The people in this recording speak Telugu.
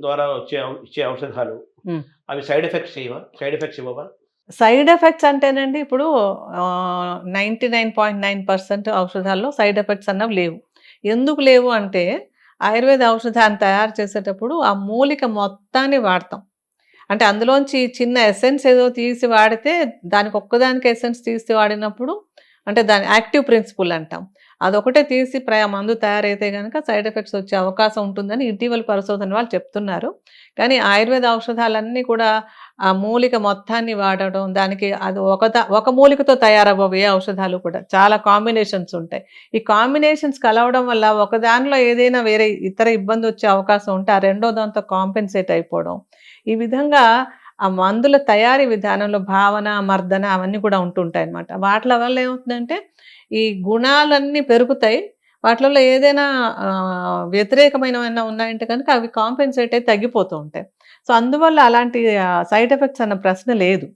ద్వారా ఇచ్చే ఔషధాలు హ్మ్. అవి సైడ్ ఎఫెక్ట్స్ చేయవా? సైడ్ ఎఫెక్ట్స్ ఇవ్వవా? సైడ్ ఎఫెక్ట్స్ అంటేనండి ఇప్పుడు 99.9% ఔషధాల్లో సైడ్ ఎఫెక్ట్స్ అన్నవి లేవు. ఎందుకు లేవు అంటే ఆయుర్వేద ఔషధాన్ని తయారు చేసేటప్పుడు ఆ మూలిక మొత్తాన్ని వాడతాం. అంటే అందులోంచి చిన్న ఎసెన్స్ ఏదో తీసి వాడితే దానికి ఒక్కదానికి ఎసెన్స్ తీసి వాడినప్పుడు అంటే దాని యాక్టివ్ ప్రిన్సిపుల్ అంటాం. అదొకటే తీసి మందు తయారైతే గనక సైడ్ ఎఫెక్ట్స్ వచ్చే అవకాశం ఉంటుందని ఇటీవల పరిశోధన వాళ్ళు చెప్తున్నారు. కానీ ఆయుర్వేద ఔషధాలన్నీ కూడా ఆ మూలిక మొత్తాన్ని వాడడం, దానికి అది ఒక మూలికతో తయారవ్వవు ఏ ఔషధాలు కూడా. చాలా కాంబినేషన్స్ ఉంటాయి. ఈ కాంబినేషన్స్ కలవడం వల్ల ఒక దానిలో ఏదైనా వేరే ఇతర ఇబ్బందొచ్చే అవకాశం ఉంటే, ఆ రెండో దాంతో కాంపెన్సేట్ అయిపోవడం. ఈ విధంగా ఆ మందుల తయారీ విధానంలో భావన, మర్దన అవన్నీ కూడా ఉంటుంటాయన్నమాట. వాట్ల వల్ల ఏమవుతుందంటే, ఈ గుణాలన్నీ పెరుగుతాయి. వాటిలలో ఏదైనా వ్యతిరేకమైనవేమైనా ఉన్నాయంటే కనుక అవి కాంపెన్సేట్ అయి తగ్గిపోతూ ఉంటాయి. సో, అందువల్ల అలాంటి సైడ్ ఎఫెక్ట్స్ అన్న ప్రశ్న లేదు.